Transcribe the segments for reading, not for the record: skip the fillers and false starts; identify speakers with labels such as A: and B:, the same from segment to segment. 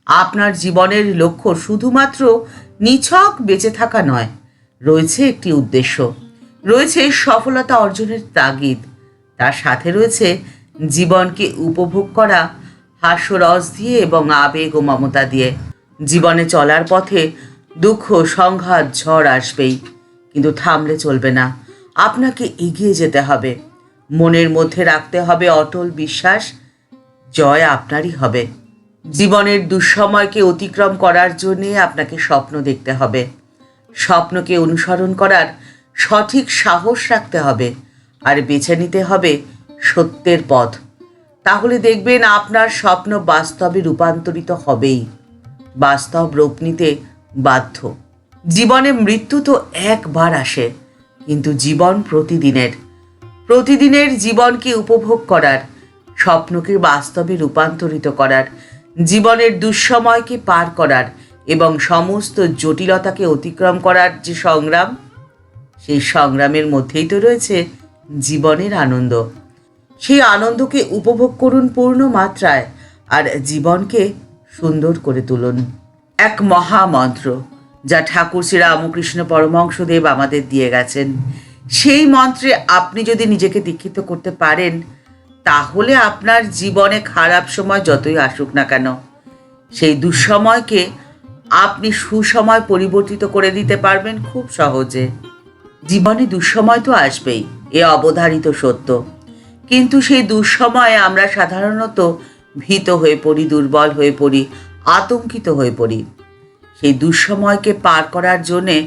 A: আপনার জীবনের লক্ষ্য শুধুমাত্র নিছক বেঁচে থাকা নয়, রয়েছে একটি উদ্দেশ্য, রয়েছে সফলতা অর্জনের তাগিদ, তার সাথে রয়েছে জীবনকে উপভোগ করা হাস্যরস দিয়ে এবং আবেগ ও মমতা দিয়ে। জীবনে চলার পথে দুঃখ, সংঘাত, ঝড় আসবেই, কিন্তু থামলে চলবে না। আপনাকে এগিয়ে যেতে হবে। মনের মধ্যে রাখতে হবে অটল বিশ্বাস, জয় আপনারই হবে। জীবনের দুঃসময়কে অতিক্রম করার জন্যে আপনাকে স্বপ্ন দেখতে হবে। স্বপ্নকে অনুসরণ করার সঠিক সাহস রাখতে হবে, আর বেছে নিতে হবে সত্যের পথ। তাহলে দেখবেন আপনার স্বপ্ন বাস্তবে রূপান্তরিত হবেই। বাস্তব রূপ নিতে বাধ্য। জীবনে মৃত্যু তো একবার আসে, কিন্তু জীবন প্রতিদিনের জীবনকে উপভোগ করার, স্বপ্নকে বাস্তবে রূপান্তরিত করার, জীবনের দুঃসময়কে পার করার এবং সমস্ত জটিলতাকে অতিক্রম করার যে সংগ্রাম, সেই সংগ্রামের মধ্যেই তো রয়েছে জীবনের আনন্দ। সেই আনন্দকে উপভোগ করুন পূর্ণ মাত্রায়, আর জীবনকে সুন্দর করে তুলুন। এক মহামন্ত্র যা ঠাকুর শ্রী রামকৃষ্ণ পরমহংসদেব আমাদের দিয়ে গেছেন, সেই মন্ত্রে আপনি যদি নিজেকে দীক্ষিত করতে পারেন, তাহলে আপনার জীবনে খারাপ সময় যতই আসুক না কেন, সেই দুঃসময়কে আপনি সুসময় পরিবর্তিত করে দিতে পারবেন খুব সহজে। জীবনে দুঃসময় তো আসবেই, এ অবধারিত সত্য, কিন্তু সেই দুঃসময়ে আমরা সাধারণত ভীত হয়ে পড়ি, দুর্বল হয়ে পড়ি, আতঙ্কিত হয়ে পড়ি। সেই দুঃসময়কে পার করার জন্যে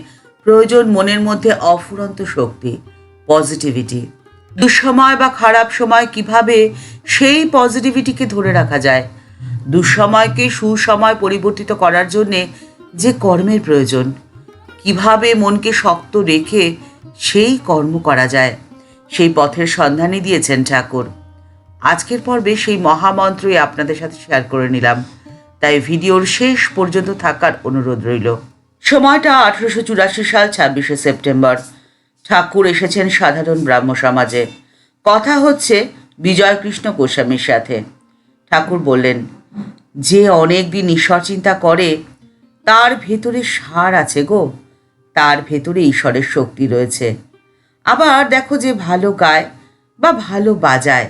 A: প্রয়োজন মনের মধ্যে অফুরন্ত শক্তি, পজিটিভিটি। দুঃসময় বা খারাপ সময় কিভাবে সেই পজিটিভিটিকে ধরে রাখা যায়, দুঃসময়কে সুসময় পরিবর্তিত করার জন্যে যে কর্মের প্রয়োজন, কিভাবে মনকে শক্ত রেখে সেই কর্ম করা যায়, সেই পথের সন্ধানই দিয়েছেন ঠাকুর। আজকের পর্বে সেই মহামন্ত্রই আপনাদের সাথে শেয়ার করে নিলাম, তাই ভিডিওর শেষ পর্যন্ত থাকার অনুরোধ রইল। সময়টা 1884 সাল 26শে সেপ্টেম্বর। ঠাকুর এসেছেন সাধারণ ব্রাহ্ম সমাজে। কথা হচ্ছে বিজয়কৃষ্ণ গোস্বামীর সাথে। ঠাকুর বললেন, যে অনেক দিন ঈশ্বর চিন্তা করে তার ভেতরে সার আছে গো, তার ভেতরে ঈশ্বরের শক্তি রয়েছে। আবার দেখো, যে ভালো গায় বা ভালো বাজায়,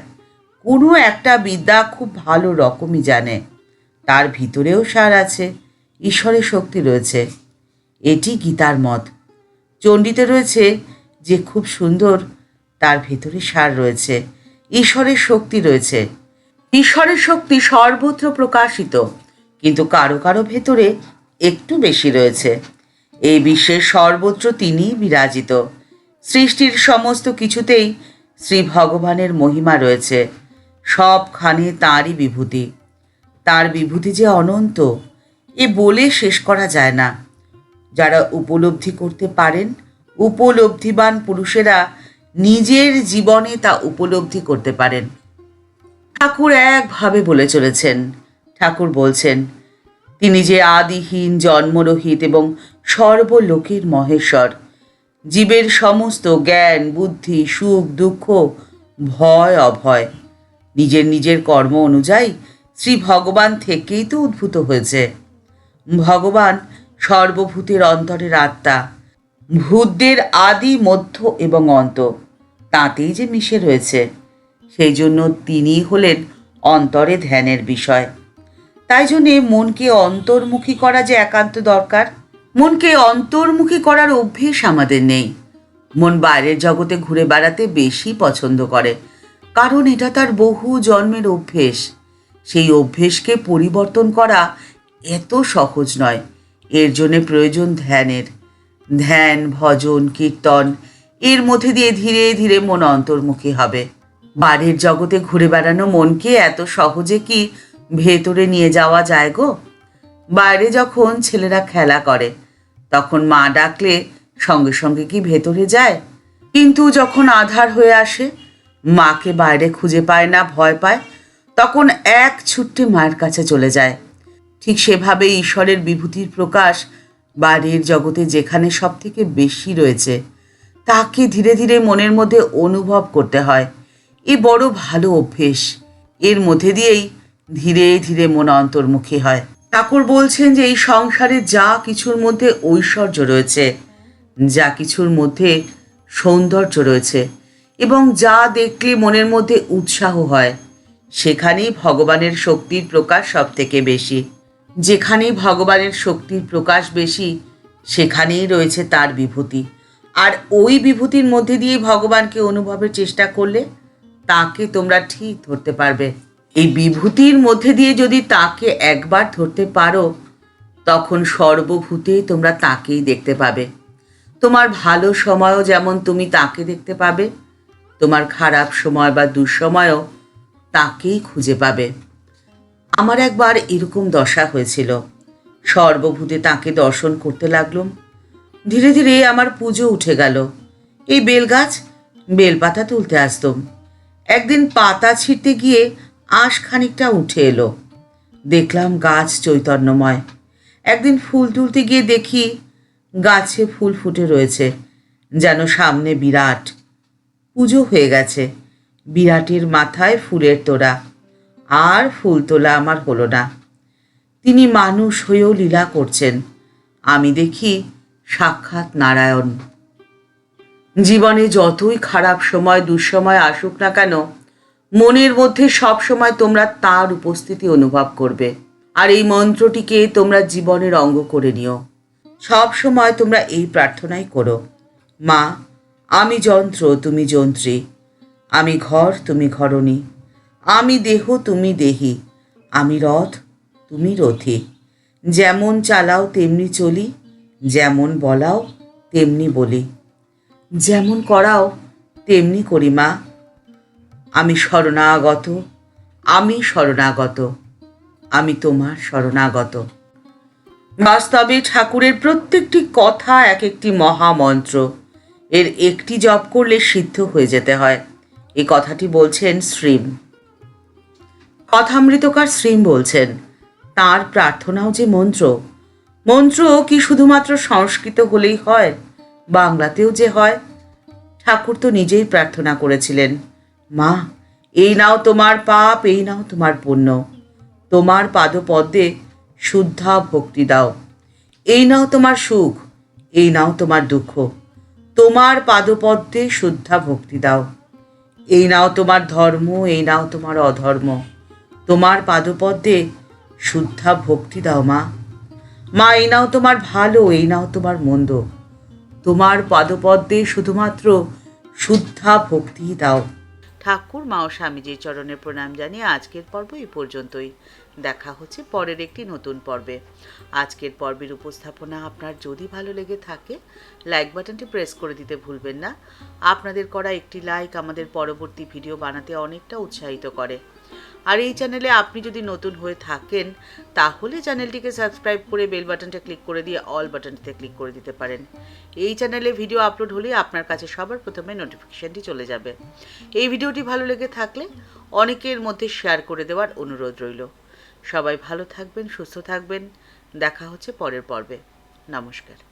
A: কোনো একটা বিদ্যা খুব ভালো রকমই জানে, তার ভিতরেও সার আছে, ঈশ্বরের শক্তি রয়েছে। এটি গীতার মত। চণ্ডীতে রয়েছে যে খুব সুন্দর, তার ভেতরে সার রয়েছে, ঈশ্বরের শক্তি রয়েছে। ঈশ্বরের শক্তি সর্বত্র প্রকাশিত, কিন্তু কারো কারো ভেতরে একটু বেশি রয়েছে। এই বিশ্বের সর্বত্র তিনিই বিরাজিত। সৃষ্টির সমস্ত কিছুতেই শ্রী ভগবানের মহিমা রয়েছে, সবখানে তাঁরই বিভূতি। তার বিভূতি যে অনন্ত, এ বলে শেষ করা যায় না। যারা উপলব্ধি করতে পারেন, উপলব্ধিবান পুরুষেরা নিজের জীবনে তা উপলব্ধি করতে পারেন। ঠাকুর একভাবে বলে চলেছেন। ঠাকুর বলছেন, তিনি যে আদিহীন, জন্মরহিত এবং সর্বলোকের মহেশ্বর। জীবের সমস্ত জ্ঞান, বুদ্ধি, সুখ, দুঃখ, ভয়, অভয় নিজের কর্ম অনুযায়ী শ্রী ভগবান থেকেই তো উদ্ভূত হয়েছে। ভগবান সর্বভূতের অন্তরের আত্মা, ভূতদের আদি, মধ্য এবং অন্ত তাঁতেই যে মিশে রয়েছে। সেই জন্য তিনি হলেন অন্তরে ধ্যানের বিষয়। তাই জন্যে মনকে অন্তর্মুখী করা যে একান্ত দরকার। মনকে অন্তর্মুখী করার অভ্যেস আমাদের নেই। মন বাইরের জগতে ঘুরে বেড়াতে বেশি পছন্দ করে, কারণ এটা তার বহু জন্মের অভ্যেস। সেই অভ্যেসকে পরিবর্তন করা এত সহজ নয়। এর জন্য প্রয়োজন ধ্যানের। ধ্যান, ভজন, কীর্তন, এর মধ্যে দিয়ে ধীরে ধীরে মন অন্তর্মুখী হবে। বাইরের জগতে ঘুরে বেড়ানো মনকে এত সহজে কি ভেতরে নিয়ে যাওয়া যায় গো? বাইরে যখন ছেলেরা খেলা করে, তখন মা ডাকলে সঙ্গে সঙ্গে কি ভেতরে যায়? কিন্তু যখন আঁধার হয়ে আসে, মাকে বাইরে খুঁজে পায় না, ভয় পায়, তখন এক ছুট্টে মায়ের কাছে চলে যায়। ঠিক সেভাবে ঈশ্বরের বিভূতির প্রকাশ বাইরের জগতে যেখানে সব থেকে বেশি রয়েছে, তাকে ধীরে ধীরে মনের মধ্যে অনুভব করতে হয়। এ বড় ভালো অভ্যেস। এর মধ্যে দিয়েই ধীরে ধীরে মন অন্তর্মুখী হয়। ঠাকুর বলছেন যে এই সংসারে যা কিছুর মধ্যে ঐশ্বর্য রয়েছে, যা কিছুর মধ্যে সৌন্দর্য রয়েছে এবং যা দেখলে মনের মধ্যে উৎসাহ হয়, সেখানেই ভগবানের শক্তির প্রকাশ সব থেকে বেশি। যেখানেই ভগবানের শক্তির প্রকাশ বেশি, সেখানেই রয়েছে তার বিভূতি। আর ওই বিভূতির মধ্যে দিয়ে ভগবানকে অনুভবের চেষ্টা করলে তাকে তোমরা ঠিক ধরতে পারবে। এই বিভূতির মধ্যে দিয়ে যদি তাকে একবার ধরতে পারো, তখন সর্বভূতে তোমরা তাকেই দেখতে পাবে। তোমার ভালো সময়ও যেমন তুমি তাকে দেখতে পাবে, তোমার খারাপ সময় বা দুঃসময়ও তাকেই খুঁজে পাবে। আমার একবার এরকম দশা হয়েছিল। সর্বভূতে তাকে দর্শন করতে লাগলাম। ধীরে ধীরে আমার পুজো উঠে গেল। এই বেলগাছ, বেলপাতা তুলতে আসতাম। একদিন পাতা ছিঁড়তে গিয়ে আঁশ খানিকটা উঠে এলো। দেখলাম গাছ চৈতন্যময়। একদিন ফুল তুলতে গিয়ে দেখি গাছে ফুল ফুটে রয়েছে, যেন সামনে বিরাট। পুজো হয়ে গেছে, বিরাটের মাথায় ফুলের তোড়া। আর ফুল তোলা আমার হলো না। তিনি মানুষ হয়েও লীলা করছেন। আমি দেখি সাক্ষাৎ নারায়ণ। জীবনে যতই খারাপ সময় দুঃসময় আসুক না কেন, মনের মধ্যে সব সময় তোমরা তার উপস্থিতি অনুভব করবে। আর এই মন্ত্রটিকে তোমরা জীবনের অঙ্গ করে নিও। সব সময় তোমরা এই প্রার্থনাই করো, মা আমি যন্ত্র তুমি যন্ত্রী, আমি ঘর তুমি ঘরণী, আমি দেহ তুমি দেহি, আমি রথ তুমি রথী। যেমন চালাও তেমনি চলি, যেমন বলাও তেমনি বলি, যেমন করাও তেমনি করি মা। আমি শরণাগত, আমি শরণাগত, আমি তোমার শরণাগত। বাস্তবে ঠাকুরের প্রত্যেকটি কথা এক একটি মহামন্ত্র। এর একটি জপ করলে সিদ্ধ হয়ে যেতে হয়। এই কথাটি বলছেন শ্রীম। কথামৃতকার শ্রীম বলছেন তার প্রার্থনাও যে মন্ত্র। মন্ত্র কি শুধুমাত্র সংস্কৃত হলেই হয়, বাংলাতেও যে হয়। ঠাকুর তো নিজেই প্রার্থনা করেছিলেন, মা এই নাও তোমার পাপ, এই নাও তোমার পুণ্য, তোমার পাদপদ্মে শুদ্ধা ভক্তি দাও। এই নাও তোমার সুখ, এই নাও তোমার দুঃখ, তোমার পাদপদ্মে শুদ্ধা ভক্তি দাও। এই নাও তোমার ধর্ম, এই নাও তোমার অধর্ম, তোমার পাদপদ্মে শুদ্ধা ভক্তি দাও মা। মা এই নাও তোমার ভালো, এই নাও তোমার মন্দ, তোমার পাদপদ্মে শুধুমাত্র শুদ্ধা ভক্তি দাও। ঠাকুর মা ও স্বামীজির চরণে প্রণাম জানিয়ে আজকের পর্ব এই পর্যন্তই। দেখা হচ্ছে পরের একটি নতুন পর্বে। আজকের পর্বের উপস্থাপনা আপনার যদি ভালো লেগে থাকে, লাইক বাটনটি প্রেস করে দিতে ভুলবেন না। আপনাদের করা একটি লাইক আমাদের পরবর্তী ভিডিও বানাতে অনেকটা উৎসাহিত করে। আর এই চ্যানেলে আপনি যদি নতুন হয়ে থাকেন, তাহলে চ্যানেলটিকে সাবস্ক্রাইব করে বেল বাটনটা ক্লিক করে দিয়ে অল বাটনটিতে ক্লিক করে দিতে পারেন। এই চ্যানেলে ভিডিও আপলোড হলেই আপনার কাছে সবার প্রথমে নোটিফিকেশানটি চলে যাবে। এই ভিডিওটি ভালো লেগে থাকলে অনেকের মধ্যে শেয়ার করে দেওয়ার অনুরোধ রইল। সবাই ভালো থাকবেন, সুস্থ থাকবেন। দেখা হচ্ছে পরের পর্বে। নমস্কার।